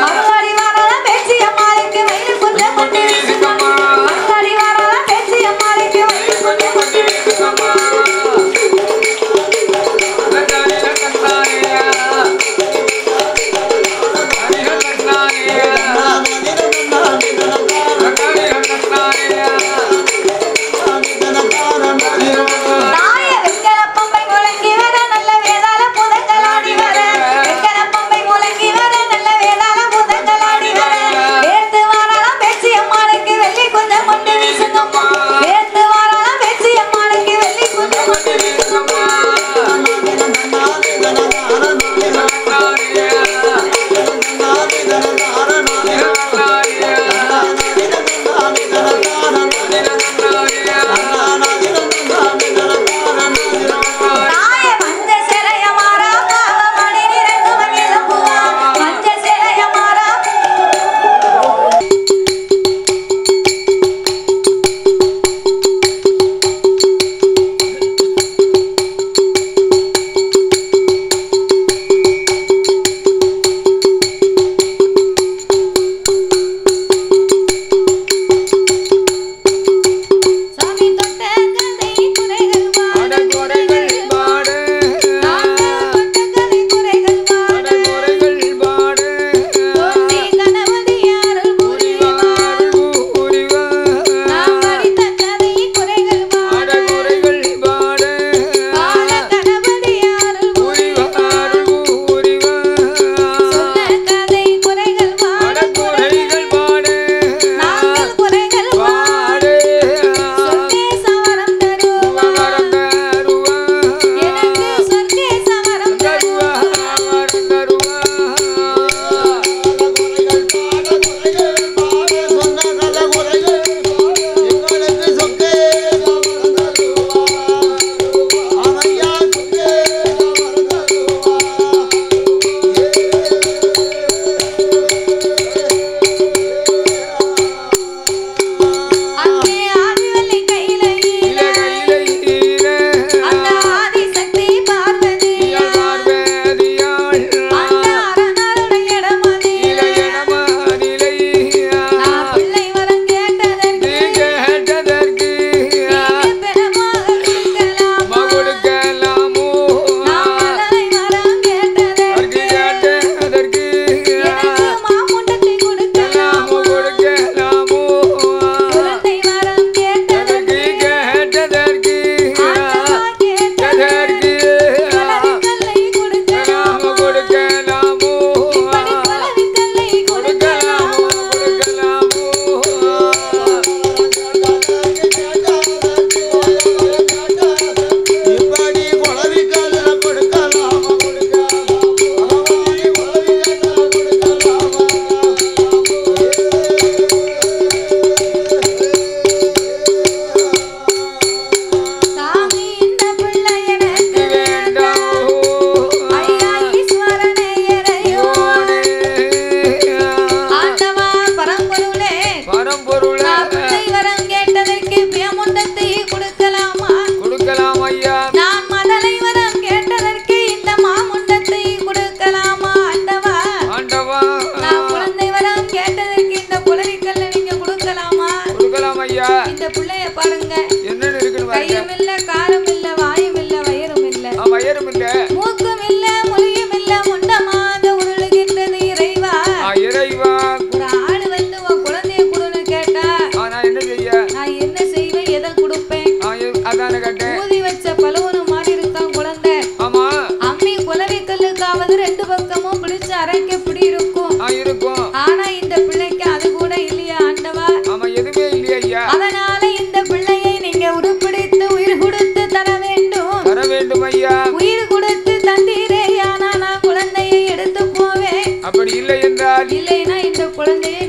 மறுபடி வரலாம் பேச்சு அம்மாளுக்கு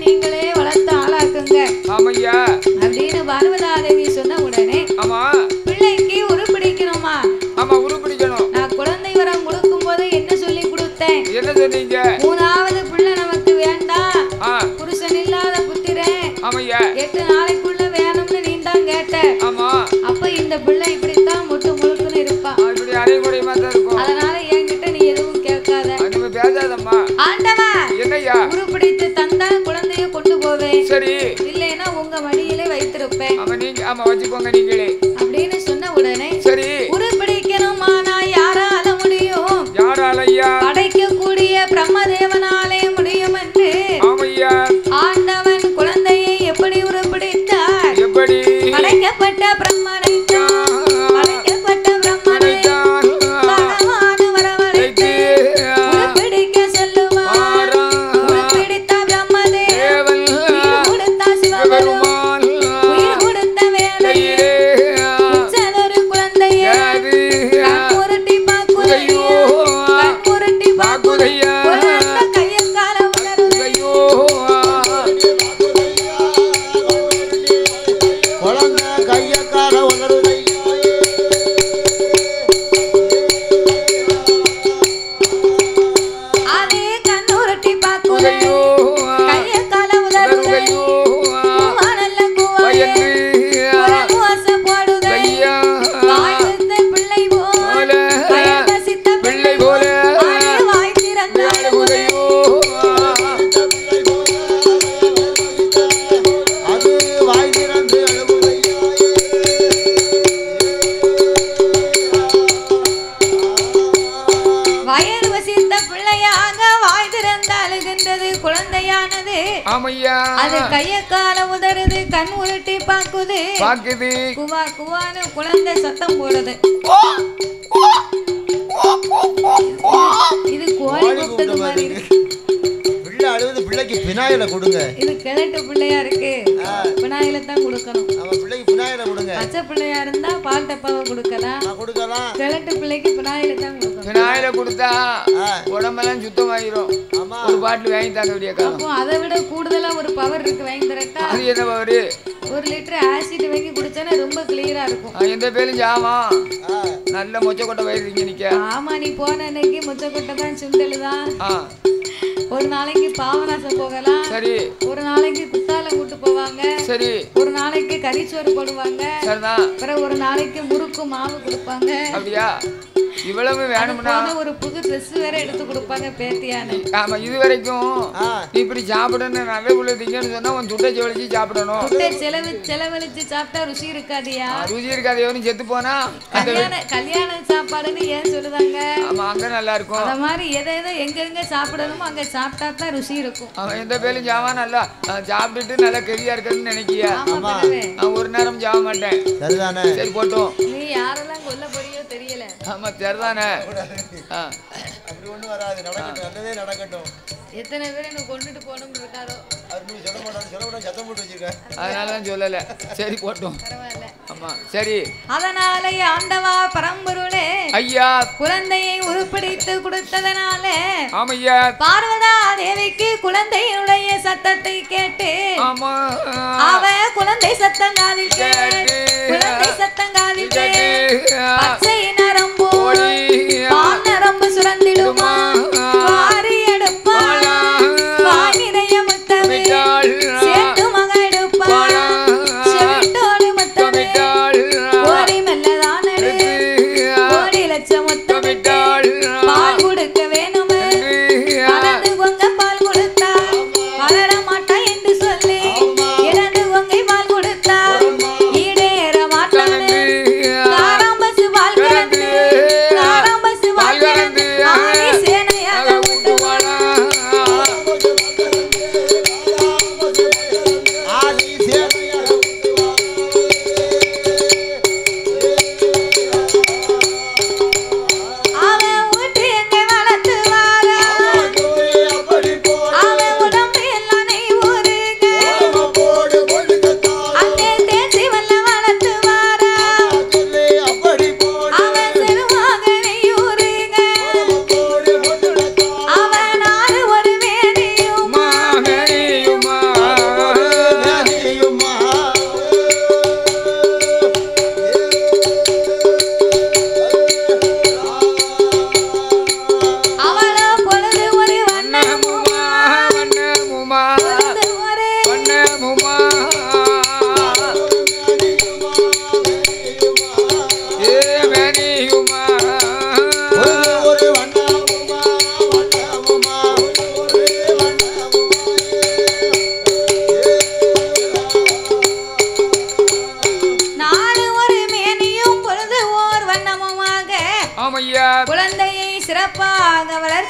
நீங்களே வளர்த்து ஆளாக்குங்க. ஆமையா அப்படின்னு பார்வதாதேவி சொன்ன உடனே ஆமா பிள்ளைக்கு உருப்பிடிக்கணுமா? ஆமா உருப்பிடிக்கணும். நான் குழந்தை வரம் கொடுக்கும் போது என்ன சொல்லி கொடுத்தேன்? என்ன சொன்னீங்க? 3வது பிள்ளை நமக்கு வேண்டாம், புருஷன் இல்லாத புத்திரன், ஆமையா 8 நாளைக்குள்ள வேணும்னு நீ தான் கேட்ட. ஆமா அப்ப இந்த பிள்ளை இப்படித்தான் முட்டு முழுக்குன்னு இருப்பா. இப்படி அரைகுறையுமா தான் இருக்கும். அதனால என்கிட்ட நீ எதுவும் கேட்காத. நம்ம பேசாதம்மா. ஆண்டவா என்னய்யா? உருப்பிடித்து தந்தா குழந்தைய கொண்டு போவேன், சரி இல்லைன்னா உங்க மடியிலே வைத்திருப்பேன். ஆமா நீங்க ஆமா வச்சுக்கோங்க நீங்களே அப்படின்னு சொன்ன உடனே சரி உருப்பிடிக்கணுமானா யாரால முடியும்? யாராலையா? படைக்கக்கூடிய பிரம்மதேவனாலே முடியும் என்று ஆமையா ஆண்டவன் குழந்தையை எப்படி உருப்பிடித்தார்? எப்படி? படைக்கப்பட்ட பிரம்மனை படைக்கப்பட்ட பிரம்மனை பகவான் வரவழைத்து உருப்பிடிக்க சொல்லுவார். உருப்பிடித்த பிரம்மதேவன் உயிர் கொடுத்த சிவபெருமான் உயிர் கொடுத்த வேளையிலே உச்சதொரு குழந்தையை கண்முரட்டி பாக்குதையோ கண்முரட்டி பாக்குதையோ கையில் கால உணர்வையோ குழந்தை கைய கால உணர்வை அதே கண்ணுரட்டி பாக்குதையோ கையில் கால உணர்வையோ நல்ல குவாயே குரங்குவாச போடுதையோ வாழ்ந்த பிள்ளை போல பயன் வசித்த பிள்ளை போல வாய் திறந்த அழுகுதையோ அது வாய் திறந்து அழுகுதை வயது வசித்த பிள்ளையாக வாய் திறந்து அழுகின்றது குழந்தையானது. ஆமையா அது கைய கால உதறுது, கண் உருட்டி பாக்குது, பாக்குது. குவா குவான்னு குழந்தை சத்தம் போடுது. இது கோழி கூப்பிட்டது மாதிரி இருக்கு. பிள்ளை அழுவது. பிள்ளைக்கு பினாயில கொடுங்க. இது கிழட்டு பிள்ளையா இருக்கு, பினாயில தான் கொடுக்கணும். அவன் பிள்ளைக்கு பினாயில கொடுங்க. பச்சை பிள்ளையா இருந்தா பால் டப்பாவை கொடுக்கலாம், கொடுக்கலாம். கிழட்டு பிள்ளைக்கு பினாயில தான் கொடுக்கணும். பினாயில கொடுத்தா உடம்பெல்லாம் சுத்தமாயிரும். ஆமா ஒரு பாட்டில் வாங்கி தாங்க விடிய காலம். அப்போ அதை விட கூடுதலா ஒரு பவர் இருக்கு, வாங்கி தரட்டா? அது என்ன பவரு? 1 லிட்டர் ஆசிட் வாங்கி குடிச்சானே ரொம்ப கிளியரா இருக்கும். எந்த பேரும் ஜாமா நல்ல மொச்ச கொட்டை வயிறுங்க நிக்க. ஆமா நீ போன அன்னைக்கு முச்சக்கொட்டை தான் சுண்டல் தான். ஒரு நாளைக்கு பாவநாசம் போகலாம், சரி ஒரு நாளைக்கு குத்தாலம் கூட்டு போவாங்க, சரி ஒரு நாளைக்கு கறிச்சோறு போடுவாங்க, சரிதான். அப்புறம் ஒரு நாளைக்கு முறுக்கு மாவு கொடுப்பாங்க. அப்படியா? இவ்வளவு வேணும்னா ஒரு புது ட்ரெஸ் வேற எடுத்து கொடுப்பாங்க பேத்தியானு. ஆமா இது வரைக்கும் இப்படி சாப்பிடணும் நல்ல உள்ள திங்கன்னு சொன்னா உன் துட்டை செவலிச்சு சாப்பிடணும். துட்டை செலவழிச்சு சாப்பிட்டா ருசி இருக்காதியா? ருசி இருக்காது. எவனும் செத்து போனா கல்யாண சாப்பாடுன்னு ஏன் சொல்லுதாங்க? ஆமா அங்க நல்லா இருக்கும். அந்த மாதிரி எதை எங்க சாப்பிடணுமோ அங்க சாப்பிட்டா தான் ருசி இருக்கும். அவன் எந்த பேரும் ஜாமா நல்லா சாப்பிட்டுட்டு நல்லா கெரியா இருக்குன்னு நினைக்கியா? நான் ஒரு நேரம் ஜாம மாட்டேன். சரிதானே? சரி போட்டோம். நீ யாரெல்லாம் கொல்ல போறியோ தெரியல. ஆமா சரிதானே? அப்படி ஒண்ணு வராது. நடக்கட்டும், நல்லதே நடக்கட்டும். எத்தனை பேரை நீ கொண்டுட்டு போகணும்னு இருக்காரோ சத்தம் போட்டு வச்சிருக்க. அதனாலதான் சொல்லல. சரி போட்டோம். பரவாயில்ல. ஆமா சரி. அதனாலே ஆண்டவா பரம்பொருளே ஐயா குழந்தையை உருப்பிடித்து கொடுத்ததனால ஆமையா பார்வதா தேவிக்கு குழந்தையுடைய சத்தத்தை கேட்டு ஆமா அவ குழந்தை சத்தம் காதில் கேட்டு குழந்தை சத்தம் காதில் கேட்டு பச்சை நரம்பு பால் நரம்பு சுரந்திடுமா வாரி எடுப்பா வாய் நிறைய முத்தமே சேர்த்து மக எடுப்பா செவிட்டோடு முத்தமே கோடி மெல்லதான் எடுத்து கோடி லட்சம் முத்தமிட்டாள் பால் கொடுக்க வேணுமே வளர்ந்து கொங்க பால் கொடுத்தா வளர மாட்டா என்று சொல்லி 2 கொங்கை பால் கொடுத்தா ஈடேற மாட்டானு காராம்பசு பால் கறந்து காராம்பசு பால் கறந்து ஆடி சேனையாக ஊட்டுவாளா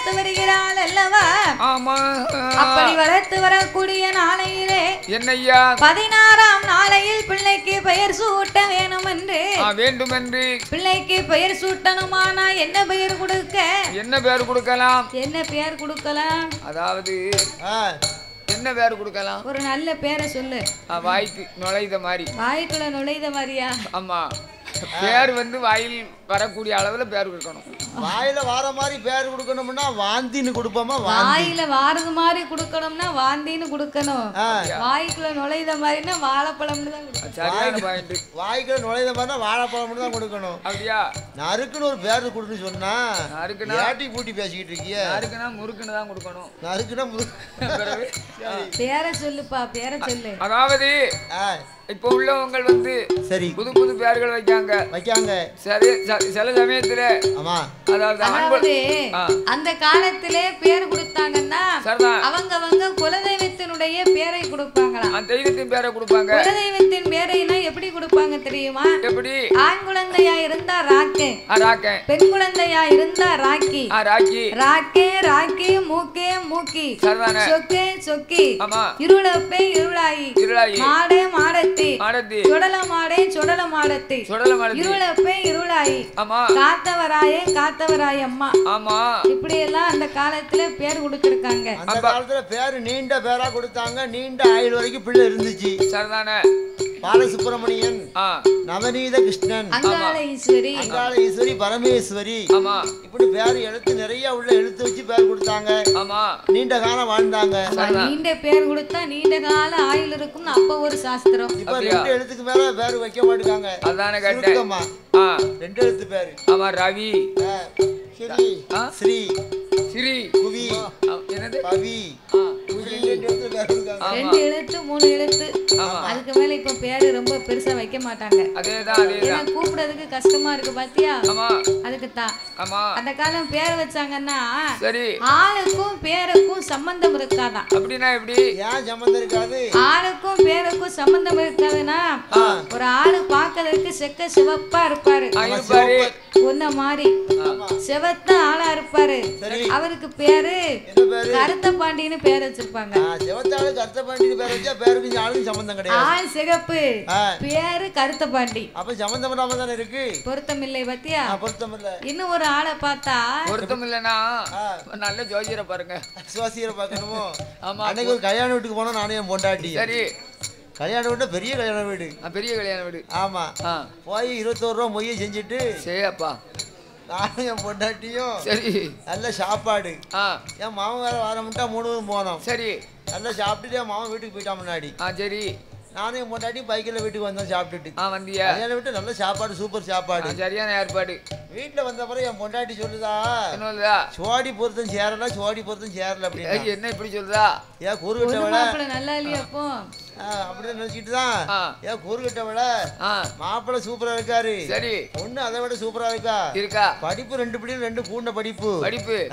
வளர்த்து வருகிறாள் அல்லவா? ஆமா. அப்படி வளர்த்து வரக்கூடிய நாளையிலே என்னையா 16ஆம் நாளையில் பிள்ளைக்கு பெயர் சூட்ட வேணும் என்று பிள்ளைக்கு பெயர் சூட்டணுமானா என்ன பெயர் கொடுக்க? என்ன பெயர் கொடுக்கலாம்? என்ன பெயர் கொடுக்கலாம்? அதாவது என்ன பேர் கொடுக்கலாம்? ஒரு நல்ல பேரை சொல்லு. வாய்க்கு நுழைத மாதிரி. வாய்க்குள்ள நுழைத மாதிரியா? ஆமா. பேர் வந்து வாயில் வரக்கூடிய அளவுல பேர் கொடுக்கணும். வாயில வார மாதிரி பேர் கொடுக்கணும்னா வாந்தின்னு கொடுப்போமா? வாயில வாரது மாதிரி கொடுக்கணும்னா வாந்தின்னு கொடுக்கணும். வாய்க்குள்ள நுழைத மாதிரினா வாழைப்பழம்னு தான் கொடுக்கணும். சரியான பாயிண்ட். வாய்க்குள்ள நுழைத மாதிரினா வாழைப்பழம்னு தான் கொடுக்கணும். அப்படியா? நறுக்குன்னு ஒரு பேர் கொடுன்னு சொன்னா நறுக்குனா ஏட்டி பூட்டி பேசிக்கிட்டு இருக்கியே. நறுக்குனா முறுக்குன்னு தான் கொடுக்கணும். நறுக்குனா பேரை சொல்லுப்பா, பேரை சொல்லு. அதாவது இப்போ உள்ளவங்க வந்து சரி புது புது பேர்கள் வைக்காங்க. சரி சில சமயத்துல ஆமா அதாவது அந்த காலத்திலே பேர் கொடுத்தாங்கன்னா அவங்க குலதெய்வத்தினுடைய பேரை கொடுப்பாங்களா? தெய்வத்தின் பேரை கொடுப்பாங்க. குலதெய்வத்தின் பேரைனா எப்படி கொடுப்பாங்க தெரியுமா? எப்படி? ஆண் குழந்தையா இருந்தா ராக்கே, பெண் குழந்தையா இருந்தா ராக்கி, ராக்கே ராக்கி, மூக்கே மூக்கி, சொக்கே சொக்கி, இருளப்பே இருளாயி, மாடே மாடத்தி, சுடல மாடே சுடல மாடத்தி, இருளப்பே இருளாயி, காத்தவராயே காத்தவராய் அம்மா. இப்படி எல்லாம் அந்த காலத்துல பேர் கொடுத்திருக்காங்க. அந்த காலத்துல பேரு நீண்ட பேரா கொடுத்தாங்க. நீண்ட ஆயுள் வரைக்கும் பிள்ளை இருந்துச்சு. சரிதானே? பாலசுப்ரமணியன், நவநீத கிருஷ்ணன், அங்காள ஈஸ்வரி, அங்காள ஈஸ்வரி, பரமேஸ்வரி, இப்படி பேர் எழுத்து நிறைய உள்ள எழுத்து வச்சு பேர் கொடுத்தாங்க. நீண்ட காலம் வாழ்ந்தாங்க. நீண்ட பேர் கொடுத்தா நீண்ட கால ஆயுள் இருக்கும் அப்ப ஒரு சாஸ்திரம். இப்ப 2 எழுத்துக்கு மேல பேர் வைக்க மாட்டாங்க. அதானே கேட்டேன். 2 எழுத்து பேரு. ஆமா. ரவி, ஸ்ரீ, ஸ்ரீ, ஸ்ரீ, குவி, என்னது பவி, 2 எழுத்து 3 எழுத்து. அதுக்கு மேல இப்ப பேரு ரொம்ப பெருசா வைக்க மாட்டாங்க. அதேதான். கூப்பிடுறதுக்கு கஷ்டமா இருக்கு பாத்தியா? அதுக்கு தான் அந்த காலம் பேர் வச்சாங்கன்னா ஆளுக்கும் பேருக்கும் சம்பந்தம் இருக்காதான். அப்படின்னா எப்படி? ஏன் சம்பந்தம் இருக்காது? ஆளுக்கும் பேருக்கும் சம்பந்தம் இருக்காதுன்னா ஒரு ஆளு பாக்குறதுக்கு செக்க சிவப்பா இருப்பாரு, ஒன்ன மாதிரி செவத்த ஆளா இருப்பாரு. அவருக்கு பேரு கருத்த பாண்டின்னு பேர் வச்சிருப்பாங்க. ஆள் சிகப்பு, பேரு கருத்த பாண்டி. அப்ப சம்பந்தம் இல்லாம தானே இருக்கு. பொருத்தம் இல்லை பத்தியா? பொருத்தம் இல்ல. இன்னும் ஒரு ஆளை பார்த்தா பொருத்தம் இல்லனா நல்ல ஜோதியரை பாருங்க. சுவாசியரை பார்க்கணுமோ? ஆமா. அன்னைக்கு ஒரு கல்யாண வீட்டுக்கு போனா நானே என் பொண்டாட்டி. சரி. கல்யாண வீடு பெரிய கல்யாண வீடு. பெரிய கல்யாண வீடு. ஆமா. போய் 21 ரூபா மொய்யை செஞ்சுட்டு சேப்பா நானும் என் பொண்டாட்டியும் சரி நல்ல சாப்பாடு. என் மாமன் வேற வர முட்டா 3 பேரும் போனோம். சரி. நல்லா சாப்பிட்டுட்டு என் மாமன் வீட்டுக்கு போயிட்டான் முன்னாடி. சரி. நானும் என் பொண்டாட்டியும் பைக்கில் வீட்டுக்கு வந்தோம் சாப்பிட்டுட்டு. வந்தியா? கல்யாண வீட்டு நல்ல சாப்பாடு, சூப்பர் சாப்பாடு, சரியான ஏற்பாடு. வீட்டுல வந்த பிறகு என் பொண்டாட்டி சொல்லுதா, சோடி பொருத்தம் சேரல, சோடி பொருத்தம் சேரல அப்படின்னு. என்ன இப்படி சொல்லுதா? ஏன் கூறுகிட்டவள நல்லா இல்லையா? அப்போ அப்படின்னு நினைச்சிட்டு தான் ஏன் கூறுகிட்டவள மாப்பிள்ள சூப்பரா இருக்காரு. சரி. பொண்ணு அதை விட சூப்பரா இருக்கா. படிப்பு 2 பிள்ளைங்க 2 கூண்ட படிப்பு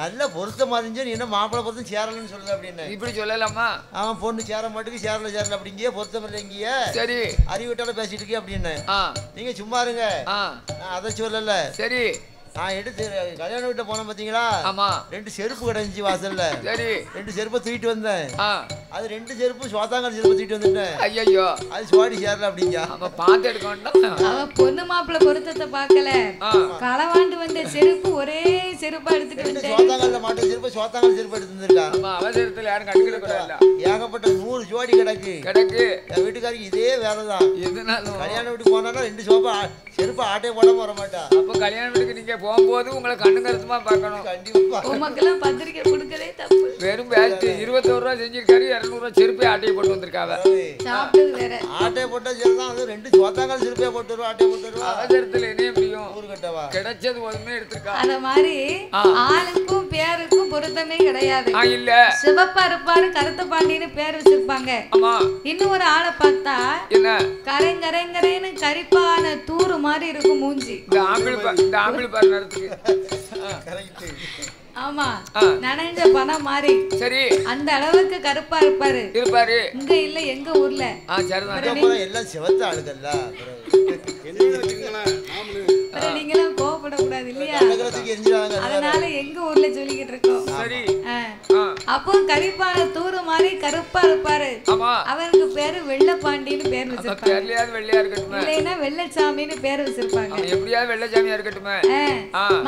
நல்ல பொருத்தமா இருந்துச்சு. நீ என்ன மாப்பிள்ள பொருத்தம் சேரலன்னு சொல்லுது அப்படின்னு. இப்படி சொல்லலாமா? அவன் பொண்ணு சேர மாட்டுக்கு சேரல அப்படிங்க பொருத்தம் இல்லை இங்கேயே. சரி. அறிவிட்டால பேசிட்டு இருக்கே அப்படின்னு. நீங்க சும்மா இருங்க, நான் அதை சொல்லல. சரி. நான் எடுத்து கல்யாண வீட்டுல போனேன் பாத்தீங்களா? ஆமா. 2 செருப்பு கிடந்துச்சு வாசல்ல. சரி. 2 செருப்பை தூக்கிட்டு வந்தேன். அது 2 செருப்பு சோத்தாங்கல் செருப்பு தூக்கிட்டு வந்துட்டேன். ஐயோ அது சோடி சேரல அப்படிங்க. அப்ப பாத்து எடுக்கணும். அவ பொண்ணு மாப்பிள்ள பொருத்தத்தை பார்க்கல, களவாண்டு வந்த செருப்பு ஒரே செருப்பா எடுத்துட்டு வந்து சோத்தாங்கல்ல மாட்டு செருப்பு சோத்தாங்கல் செருப்பு எடுத்து வந்திருக்கா. ஆமா. அவசரத்துல யாரும் கண்டுக்கிட கூடாது. ஏகப்பட்ட 100 ஜோடி கிடக்கு. என் வீட்டுக்காரிக்கு இதே வேலைதான். எதுனாலும் கல்யாண வீட்டுக்கு போனா 2 சோப்பா செருப்பு ஆட்டே போடாம வர மாட்டா. அப்ப கல்யாண வீட்டுக்கு நீங்க போகும்போது உங்களை கண்ணுங்கருத்துமா பார்க்கணும். கண்டிப்பா. உமக்கெல்லாம் பத்திரிக்கை கொடுக்கறதே தப்பு. வெறும் பேஸ்ட் 21 ரூபா செஞ்சிருக்காரு, 200 ரூபா செருப்பே ஆட்டையை போட்டு வந்திருக்காவ. சாப்பிட்டது வேற. ஆட்டையை போட்டா சரிதான். அது 2 சோத்தாங்கல் செருப்பே போட்டு வருவா, ஆட்டையை போட்டு வருவா. அவசரத்துல என்ன முடியும்? ஊரு கட்டவா கிடைச்சது ஒண்ணுமே எடுத்துருக்கா. அத மாதிரி ஆளுக்கும் பேருக்கும் பொருத்தமே கிடையாது. இல்ல. சிவப்பா இருப்பாரு, கருத்த பாண்டின்னு பேர் வச்சிருப்பாங்க. ஆமா. இன்னும் ஒரு ஆளை பார்த்தா என்ன கரைங்கரைங்கரைன்னு கரிப்பான தூறு மாதிரி இருக்கும் மூஞ்சி. இந்த ஆம்பிள் பாரு நடத்துக்கு. ஆமா. நனைஞ்ச பணம் மாதிரி. சரி. அந்த அளவுக்கு கருப்பா இருப்பாரு. இங்க இல்ல எங்க ஊர்ல. சரிதான். எல்லாம் சிவத்த ஆளுகள்ல. நீங்க எல்லாம் கோப கோவப்படக்கூடாது இல்லையா? அதனால எங்க ஊர்ல சொல்லிக்கிட்டு இருக்கோம். அப்போ கரிப்பான தூரு மாதிரி கருப்பா இருப்பாரு. அவருக்கு பேரு வெள்ளப்பாண்டின்னு பேர் வச்சிருப்பாங்க. இல்லைன்னா வெள்ளச்சாமின்னு பேர் வச்சிருப்பாங்க.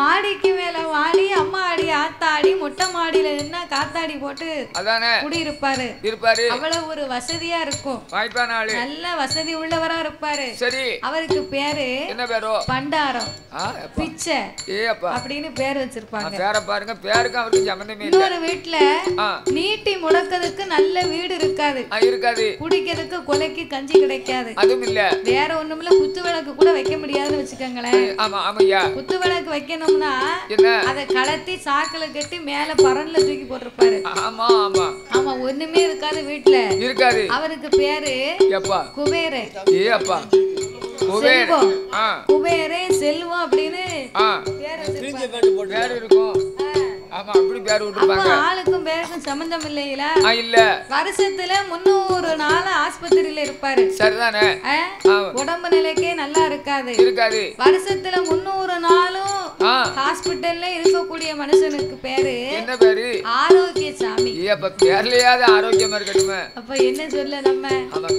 மாடிக்கு மேல வாடி அம்மா ஆடி ஆத்தாடி மொட்டை மாடியில நின்னா காத்தாடி போட்டு குடியிருப்பாரு. அவ்வளவு ஒரு வசதியா இருக்கும். நல்ல வசதி உள்ளவரா இருப்பாரு. அவருக்கு பேரு பண்டாரம் பிச்சை அப்படின்னு பேர் வச்சிருப்பாங்க. இன்னொரு வீட்டுல நீட்டி முடக்கிறதுக்கு நல்ல வீடு இருக்காது. குடிக்கிறதுக்கு கொலைக்கு கஞ்சி கிடைக்காது. வேற ஒண்ணுமில்ல, குத்து விளக்கு கூட வைக்க முடியாதுன்னு வச்சுக்கோங்களேன். குத்து விளக்கு வைக்கணும்னா அதை கலத்தி சாக்குல கட்டி மேல பரன்ல தூக்கி போட்டிருப்பாரு. ஆமா, ஒண்ணுமே இருக்காது வீட்டுல. அவருக்கு பேரு குபேரே செல்வம். குபேரே செல்வம் அப்படின்னு பேர் இருக்கும். ஆளுக்கும் பேருக்கும் சம்பந்தம் இல்லையா? இல்ல. வருஷத்துல 300 நாள் ஆஸ்பத்திரியில இருப்பாரு. சரிதானே? உடம்பு நிலைக்கே நல்லா இருக்காது. வருஷத்துல 300 நாளும் ஹாஸ்பிட்டல்ல இருக்கக்கூடிய மனுஷனுக்கு பேரு என்ன பேரு? ஆரோக்கிய சாமி. அப்ப பேர்லயாவது ஆரோக்கியமா இருக்கட்டுமே. அப்ப என்ன சொல்ல நம்ம?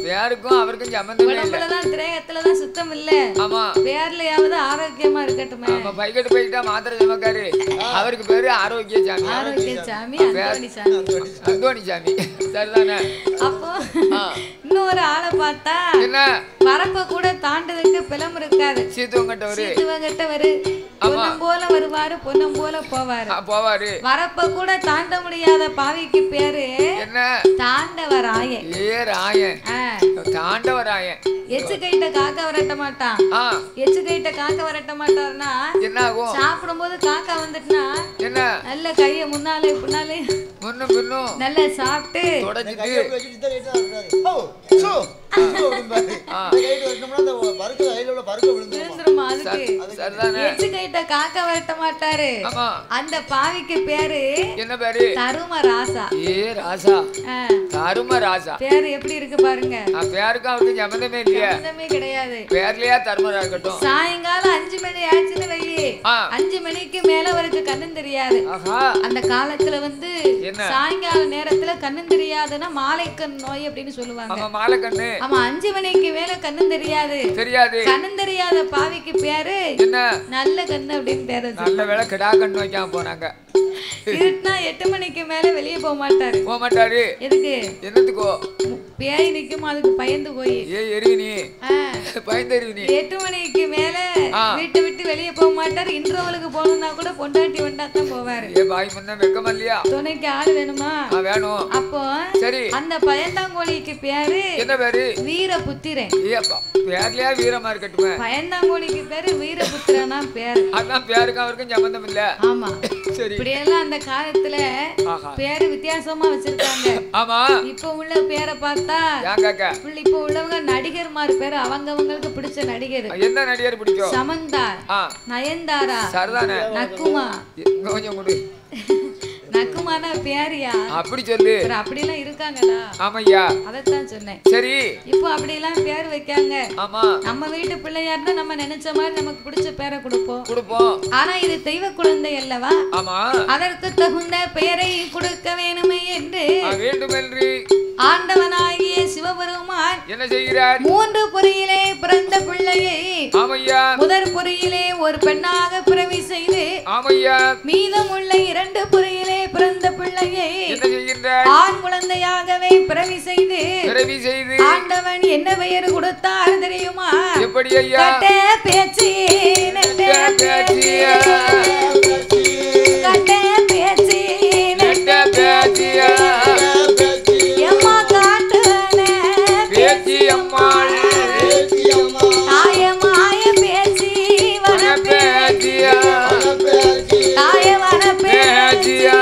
பேருக்கும் அவருக்கும் சம்பந்தம் இல்ல. உடம்புலதான் திரேகத்துலதான் சுத்தம் இல்ல. ஆமா, பேர்லயாவது ஆரோக்கியமா இருக்கட்டுமே. பைக்கெட்டு போயிட்டா மாத்திரை ஜமக்காரு. அவருக்கு பேரு ஆரோக்கிய சாமி. ஆரோக்கிய சாமி, அந்தோணி சாமி. அந்தோணி சாமி, சரிதானே? அப்போ இன்னொரு ஆளை பார்த்தா என்ன வரப்ப கூட தாண்டதுக்கு பிளம் இருக்காது. சீத்துவங்கட்டவரு பொன்னம் போல வருவாரு, பொன்னம் போல போவாரு. வரப்ப கூட தாண்ட முடியாத பாவிக்கு பேரு என்ன? தாண்டவராயன். தாண்டவராயன். எச்சு கைட்ட காக்கா வரட்ட மாட்டான். எச்சு கைட்ட காக்கா வரட்ட மாட்டாருன்னா என்ன ஆகும்? சாப்பிடும் போது காக்கா வந்துட்டுனா என்ன? நல்ல கைய முன்னாலே பின்னாலே நல்லா சாப்பிட்டு காக்கா வரட்ட மாட்டாரு. அந்த பாவிக்கு பேரு என்ன பேரு? தருமராசா. தருமராசா பேரு எப்படி இருக்கு பாருங்க. பேருக்கு அவருக்கு சம்பந்தமே இல்லையா? சம்பந்தமே கிடையாது. பேர்லயா தருமரா இருக்கட்டும். சாயங்காலம் 5 மணி ஆச்சுன்னு வை, 5 மணிக்கு மேல அவருக்கு கண்ணும் தெரியாது. அந்த காலத்துல வந்து சாயங்கால நேரத்துல கண்ணும் தெரியாதுன்னா மாலைக்கண் நோய் அப்படின்னு சொல்லுவாங்க. மாலைக்கண்ணு. ஆமா, 5 மணிக்கு மேல கண்ணும் தெரியாது. கண்ணும் தெரியாத பாவிக்கு பேரு என்ன? நல்ல கண்ணு அப்படின்னு பேரு. நல்ல வேளை கிடா கண்ணு வைக்காம போனாங்க. இருட்டுனா 8 மணிக்கு மேல வெளியே போக மாட்டாரு. எதுக்கு? என்னத்துக்கோ? பேய் நிக்கும், அதுக்கு பயந்து போய் பயந்து 8 மணிக்கு மேல வீட்டை விட்டு வெளியே போக மாட்டாரு. இன்டர்வலுக்கு போகணும்னா கூட பொண்டாட்டி வந்தாதான் போவாரு. துணைக்கு ஆள் வேணுமா? வேணும். அப்போ சரி, அந்த பயந்தாங்கோழிக்கு பேரு என்ன பேரு? வீரபுத்திரன். பேர்லயா வீரமா இருக்கட்டுமே. பயந்தாங்கோழிக்கு பேரு வீரபுத்திரனா பேரு. அதான் பேருக்கு அவருக்கும் சம்பந்தம் இல்ல. ஆமா, இப்படியெல்லாம் அந்த காலத்துல பேரு வித்தியாசமா வச்சிருக்காங்க. ஆமா, இப்ப உள்ள பேரை பார்த்தா இப்ப உள்ளவங்க நடிகர்மார் பேரு அவங்களுக்கு பிடிச்ச நடிகர். என்ன நடிகர் பிடிக்கும்? சமந்தா, நயன்தாரா, நக்குமா. நக்குமானா பேரியா? அப்படி சொல்லு. அப்படி எல்லாம் இருக்காங்களா? ஆமையா, அதத்தான் சொன்னேன். சரி, இப்போ அப்படி எல்லாம் பேர் வைக்காங்க. ஆமா, நம்ம வீட்டு பிள்ளையாருன்னா நம்ம நினைச்ச மாதிரி நமக்கு பிடிச்ச பேரை கொடுப்போம். ஆனா இது தெய்வ குழந்தை அல்லவா? ஆமா, அதற்கு தகுந்த பெயரை கொடுக்க வேணுமே என்று ஆண்டவனாகிய சிவபெருமான் என்ன செய்கிறார்? 3 பொறியிலே பிறந்த பிள்ளையை முதற் பொறியிலே ஒரு பெண்ணாக பிறவி செய்து மீதம் உள்ள 2 பொறியிலே பிறந்த பிள்ளையை ஆண் குழந்தையாகவே பிறவி செய்து ஆண்டவன் என்ன பெயர் கொடுத்தார் தெரியுமா? எப்படி ஐயா? கட்ட பேச்சி நெட்ட பேச்சி கட்ட பேச்சி நெட்ட பேச்சி எம்மா காட்டுவனே பேச்சி அம்மா தாயமாய பேச்சி வன பேச்சியா தாயவன பேச்சியா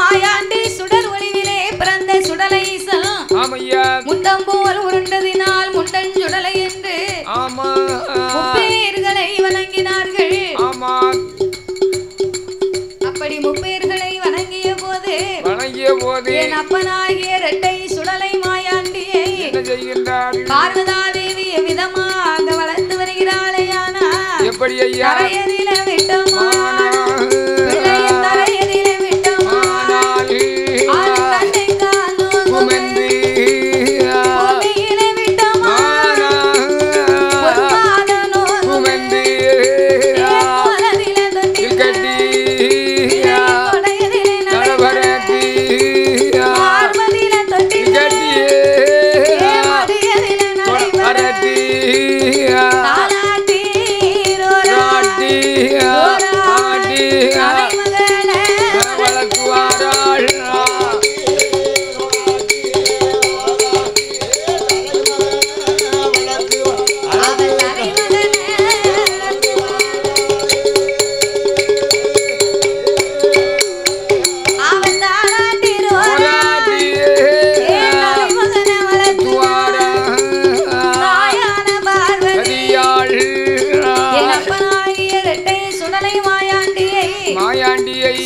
மாயாண்டி சுடர் ஒளிவிலே பிறந்த சுடலை ஈசன் முண்டம் போல் உருண்டதினால் முண்டன் சுடலை என்று முப்பேர்களை வணங்கினார்கள். அப்படி முப்பேர்களை வணங்கிய போது என் அப்பனாகிய இரட்டை சுடலை மாயாண்டியை பார்வதா தேவி விதமாக வளர்த்து வருகிறாளையானா எப்படி தரையதில விட்டமா தரையதில விட்டமா தன்னை காணும் பூமியில விட்டமா பொறுப்பாதனோ கோலதில தொட்டில் கட்டி பார்வதில தொட்டில்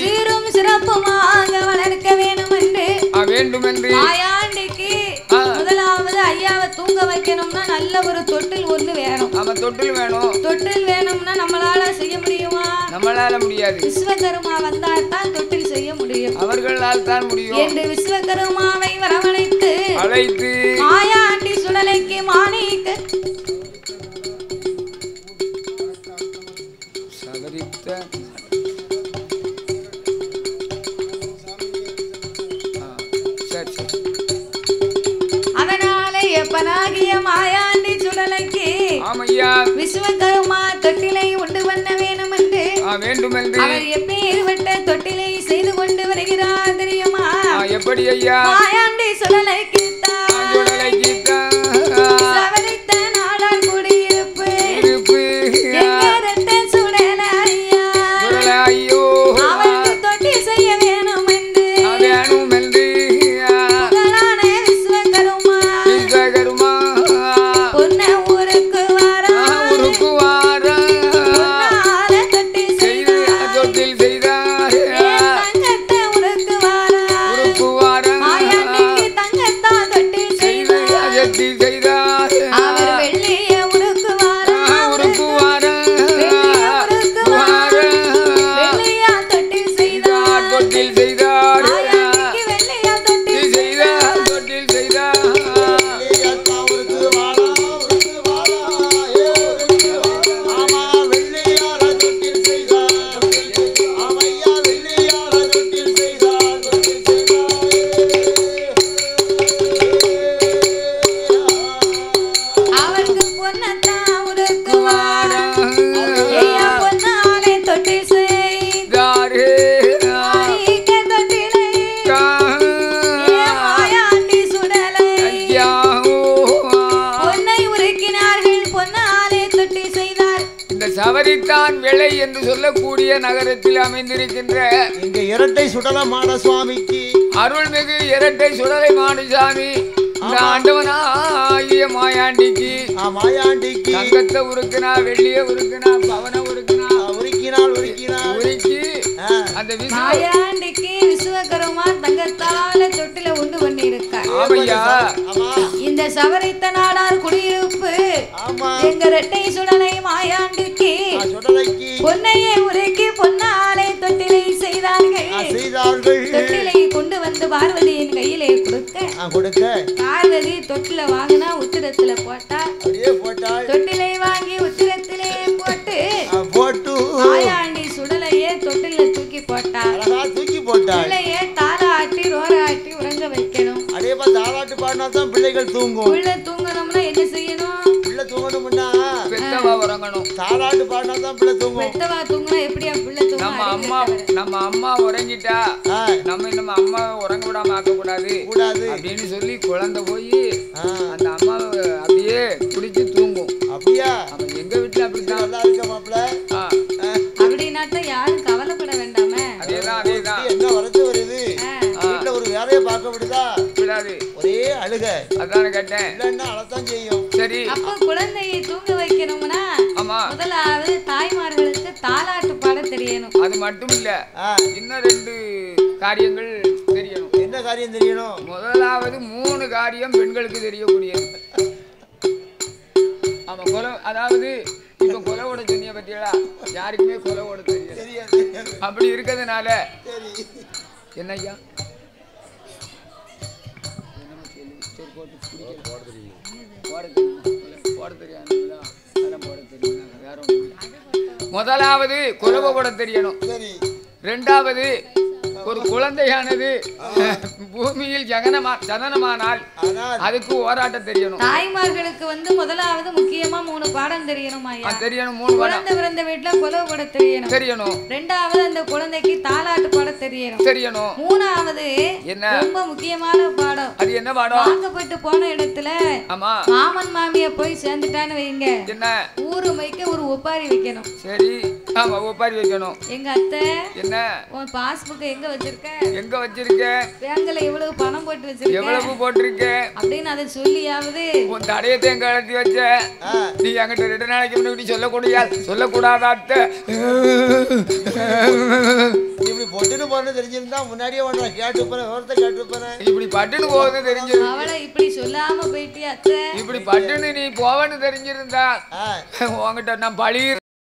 சீரும் சிறப்புமாக வளர்க்க வேண்டும் என்று மாயாண்டிக்கு முதலாவது ஐயாவை தூங்க வைக்கணும்னா நல்ல ஒரு தொட்டில் ஒண்ணு வேணும். தொட்டில் வேணும்னா நம்மளால செய்ய முடியுமா? நம்மளால முடியாது. விஸ்வகர்மா வந்தால் தான் தொட்டில் செய்ய முடியும். அவர்களால் தான் முடியும் என்று விஸ்வகர்மாவை வரவழைத்து மாயாண்டி சுடலைக்கு மாணிக்க அதனால எப்பனாகிய மாயாண்டி சுடலைக்கு விஸ்வகர்மா தொட்டிலை உண்டு பண்ண வேண்டும் என்று அவர் எப்பேற்பட்ட தொட்டிலை செய்து கொண்டு வருகிறார் தெரியுமா? எப்படி ஐயா? மாயாண்டி சுடலைக்கு சவரித்த நாடார் குடியிருப்பு எங்கரட்ட சுடல ஐயா அவருக்கு தொட்டி செய்ய வேணும் என்று புகழான விஸ்வகர்மா பொன்ன ஊருக்கு வாரா பொன்னால தொட்டில் செய்தார் தங்கத்தை ஊருக்கு வாரா மாயாண்டிக்கு தங்கத்தான் தொட்டில் செய்தார் அவர் வெள்ளிய ஊருக்கு வாரா வெள்ளியா தொட்டில் செய்தார் மாயாண்டிக்கு வெள்ளியா தொட்டில் அவருக்கு பொன்னத்தான் ஊருக்கு வாரா ஐயா பொன்னாலே தொட்டில் செய்தார் மாணிக்க தொட்டிலை மாயாண்டி சுடலை பொன்னை உருக்கினார்கள் பொன்னாலே தொட்டில் செய்தார். இந்த சவரித்தான் விளை என்று சொல்லக்கூடிய நகரத்தில் அமைந்திருக்கின்ற இங்க இரட்டை சுடலமான சுவாமிக்கு அருள்மிகு இரட்டை சுடலை மாணிசாமி இந்த ஆண்டவனாகிய மாயாண்டிக்கு தங்கத்தை உருக்குனா வெள்ளிய உருக்குனா பவன உருக்குனா உருக்கி அந்த மாயாண்டிக்கு விஸ்வகர்மா தங்கத்தால தொட்டில உண்டு பண்ணி இருக்கார். இந்த சவரித்த நாடார் குடியிருப்பு எங்க இரட்டை சுடலை மாயாண்டிக்கு பொன்னையை உருக்கி பொன்னாலை தொட்டிலை செய்தார்கள். தொட்டிலை கொண்டு வந்து பார்வதியின் கையிலே கொடுக்க பார்வதி தொட்டில வாங்கினா உத்திரத்துல போட்டாள். தொட்டிலை வாங்கி உத்திரத்திலே போட்டு மாயாண்டி சுடலையே தொட்டில தூக்கி போட்டாள். பிள்ளையே தாராட்டி ரோராட்டி உறங்க வைக்கணும். தாராட்டு பாடினா தான் பிள்ளைகள் தூங்கும். பிள்ளை தூங்கணும்னா என்ன செய்யணும்? பிள்ளை தூங்கணும்னா பெத்தவா உறங்கணும். தாராட்டு பாடினா தான் பிள்ளை தூங்கும். பெத்தவா தூங்கினா எப்படியா பிள்ளை தூங்கும்? நம்ம அம்மா உறங்கிட்டா நம்ம அம்மாவை உறங்க விடாம ஆக்க கூடாது அப்படின்னு சொல்லி குழந்தை போய் அந்த அம்மாவை அப்படியே பிடிச்சு தூங்கும். அப்படியா? எங்க வீட்டுல அப்படித்தான். நல்லா இருக்க மாப்பிள்ள. அப்படின்னாட்டா யாரும் கவலைப்பட வேண்டாமே. அதேதான் என்ன வளர்த்து வருது? அதான கேட்டேன். இல்லன்னா அழத்தான் செய்யும். சரி. அப்ப குழந்தையை தூங்க வைக்கணும்னா முதலாவது தாய்மார்களுக்கு தாலாட்டு பாட தெரியணும். அது மட்டும் இல்ல, இன்னும் 2 காரியங்கள் தெரியணும். என்ன காரியம் தெரியணும்? முதலாவது 3 காரியம் பெண்களுக்கு தெரியக்கூடியது. ஆமா, கொலை. அதாவது இப்ப கொலை ஓட சொன்னிய பத்தியா, யாருக்குமே கொலை ஓட தெரியாது. அப்படி இருக்கிறதுனால என்ன ஐயா முதலாவது குலவ போட தெரியணும். இரண்டாவது ஒரு குழந்தையானது பூமியில் ஜனனமானால் அதுக்கு ஓராட்ட தெரியணும். தாய்மார்களுக்கு முதலாவது முக்கியமா 3 பாடம் தெரியணும் ஐயா. தெரியணும். 3 குழந்தை பிறந்த வீட்டுல கொலவு போட தெரியணும். ரெண்டாவது அந்த குழந்தைக்கு தாலாட்டு பாட தெரியணும். மூணாவது என்ன ரொம்ப முக்கியமான பாடம், அது என்ன பாடம்? வாக்கப்பட்டு போன இடத்துல மாமன் மாமிய போய் சேர்ந்துட்டான்னு வைங்க, என்ன ஊரு மைக்க ஒரு ஒப்பாரி வைக்கணும். சரி, ஆமா, ஒப்பாரி வைக்கணும். எங்க அத்தை என்ன உன் பாஸ்புக் எங்க வச்சிருக்க? பேங்க்ல எவ்வளவு பணம் போட்டு வச்சிருக்க? எவ்வளவு போட்டிருக்க அப்படின்னு அதை சொல்லியாவது உன் தடையத்தை எங்க கழட்டி வச்ச நீ என்கிட்ட 2 நாளைக்கு முன்னாடி சொல்லக்கூடாதா அத்தை? இப்படி பொட்டுன்னு போறது தெரிஞ்சிருந்தா முன்னாடியே கேட்டு போறேன். இப்படி பட்டுன்னு போவது தெரிஞ்சிருந்தா, அவளை இப்படி சொல்லாம போயிட்டியா அத்தை? இப்படி பட்டுன்னு நீ போவன்னு தெரிஞ்சிருந்தா உன்கிட்ட நான் பழி